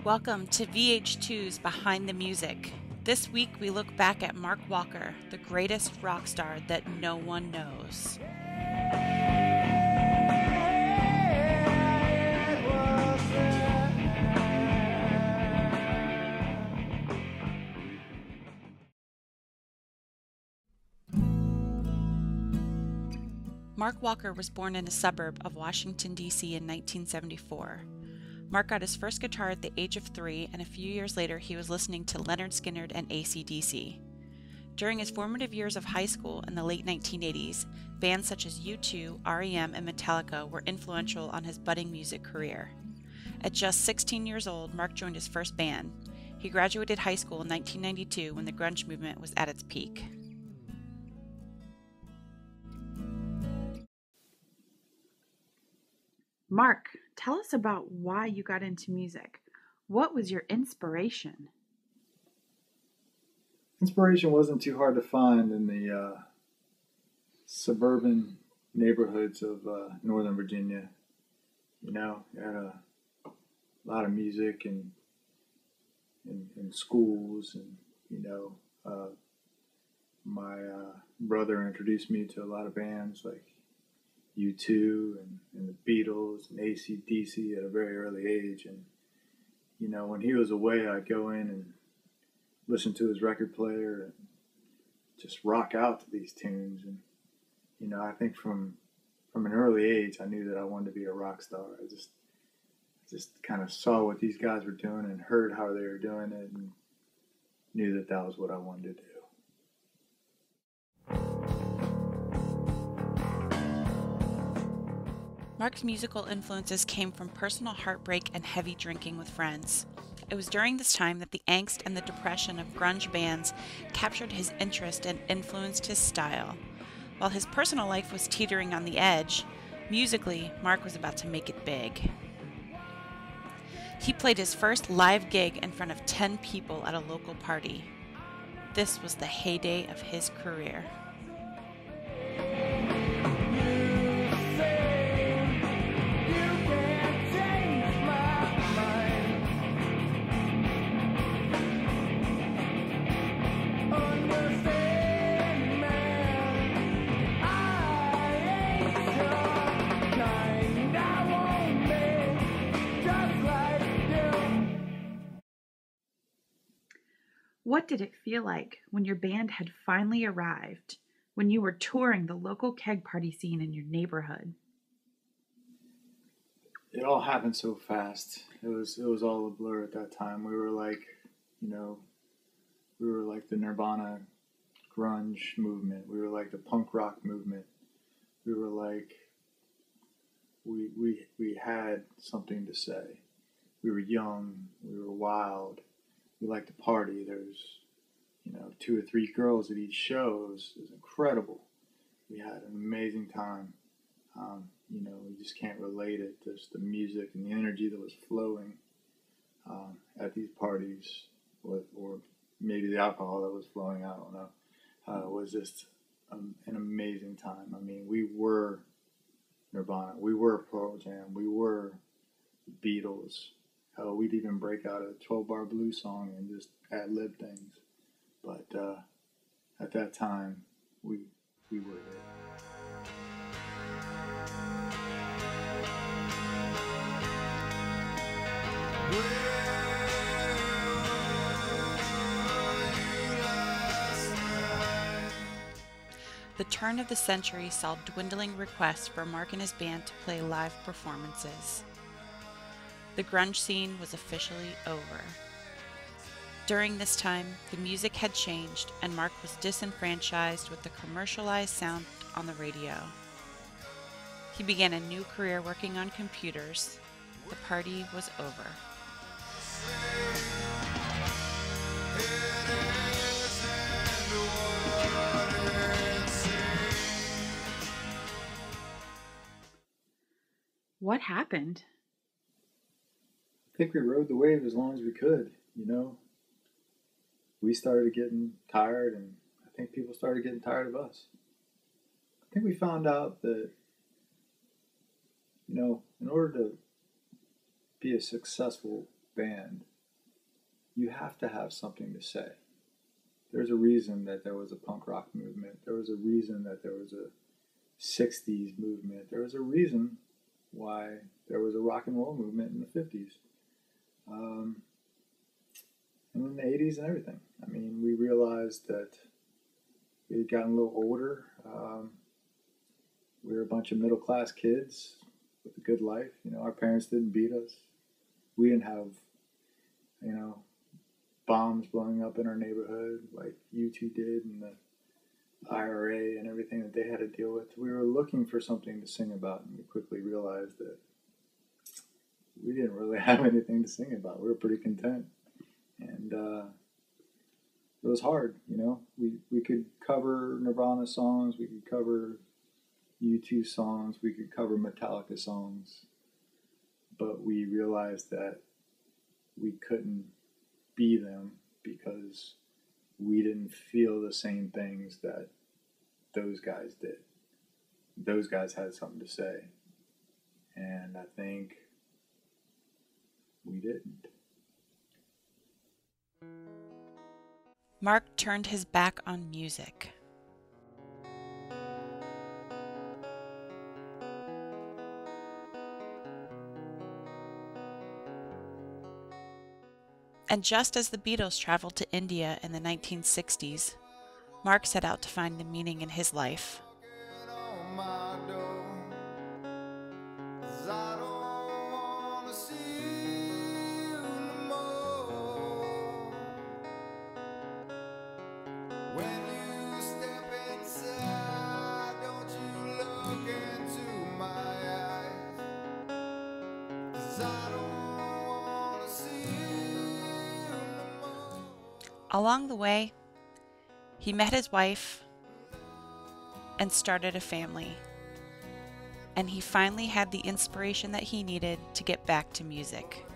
Welcome to VH2's Behind the Music. This week we look back at Mark Walker, the greatest rock star that no one knows. Mark Walker was born in a suburb of Washington, D.C. in 1974. Mark got his first guitar at the age of 3, and a few years later he was listening to Lynyrd Skynyrd and AC/DC. During his formative years of high school in the late 1980s, bands such as U2, REM, and Metallica were influential on his budding music career. At just 16 years old, Mark joined his first band. He graduated high school in 1992 when the grunge movement was at its peak. Mark, tell us about why you got into music. What was your inspiration? Inspiration wasn't too hard to find in the suburban neighborhoods of Northern Virginia. You know, you had a lot of music and in schools, and my brother introduced me to a lot of bands like U2 and the Beatles and AC/DC at a very early age. And when he was away, I'd go in and listen to his record player and just rock out to these tunes. And I think from an early age, I knew that I wanted to be a rock star. I just kind of saw what these guys were doing and heard how they were doing it, and knew that that was what I wanted to do. Mark's musical influences came from personal heartbreak and heavy drinking with friends. It was during this time that the angst and the depression of grunge bands captured his interest and influenced his style. While his personal life was teetering on the edge, musically, Mark was about to make it big. He played his first live gig in front of 10 people at a local party. This was the heyday of his career. What did it feel like when your band had finally arrived, when you were touring the local keg party scene in your neighborhood? It all happened so fast. It was all a blur at that time. We were like the Nirvana grunge movement. We were like the punk rock movement. We were like, we had something to say. We were young. We were wild. We liked to party. There's 2 or 3 girls at each show. It was incredible. We had an amazing time. We just can't relate it. Just the music and the energy that was flowing at these parties, or maybe the alcohol that was flowing, I don't know. It was just an amazing time. I mean, we were Nirvana. We were Pearl Jam. We were the Beatles. We'd even break out a 12-bar blues song and just ad-lib things. But at that time, we were it. The turn of the century saw dwindling requests for Mark and his band to play live performances. The grunge scene was officially over. During this time, the music had changed and Mark was disenfranchised with the commercialized sound on the radio. He began a new career working on computers. The party was over. What happened? I think we rode the wave as long as we could. We started getting tired, and I think people started getting tired of us. I think we found out that, in order to be a successful band, you have to have something to say. There's a reason that there was a punk rock movement. There was a reason that there was a 60s movement. There was a reason why there was a rock and roll movement in the 50s. And in the 80s and everything. I mean, we realized that we had gotten a little older. We were a bunch of middle-class kids with a good life. You know, our parents didn't beat us. We didn't have, you know, bombs blowing up in our neighborhood like you two did, and the IRA and everything that they had to deal with. We were looking for something to sing about, and we quickly realized that we didn't really have anything to sing about. We were pretty content. And it was hard, you know. We could cover Nirvana songs, we could cover U2 songs, we could cover Metallica songs, but we realized that we couldn't be them because we didn't feel the same things that those guys did. Those guys had something to say, and I think we didn't. Mark turned his back on music. And just as the Beatles traveled to India in the 1960s, Mark set out to find the meaning in his life. Along the way, he met his wife and started a family. And he finally had the inspiration that he needed to get back to music.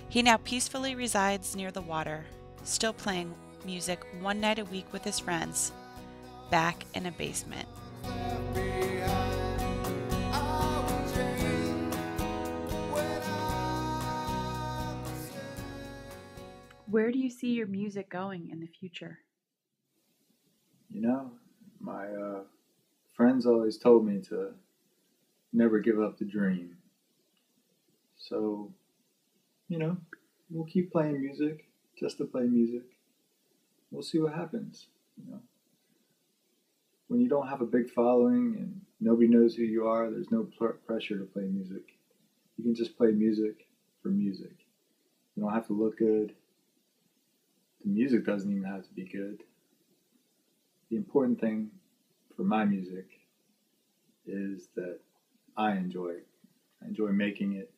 He now peacefully resides near the water, still playing music one night a week with his friends, back in a basement. Where do you see your music going in the future? You know, my friends always told me to never give up the dream. So, you know, we'll keep playing music just to play music. We'll see what happens, you know. When you don't have a big following and nobody knows who you are, there's no pressure to play music. You can just play music for music. You don't have to look good. The music doesn't even have to be good. The important thing for my music is that I enjoy it. I enjoy making it,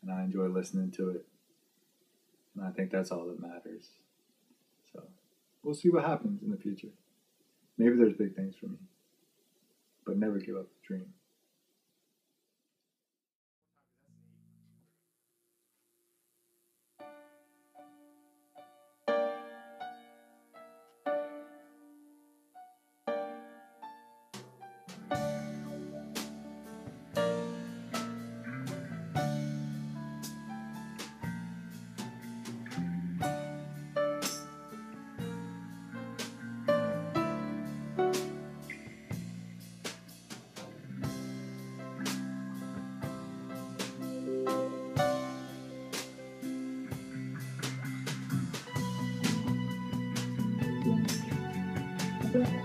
and I enjoy listening to it. And I think that's all that matters. So we'll see what happens in the future. Maybe there's big things for me, but never give up the dream. Yeah.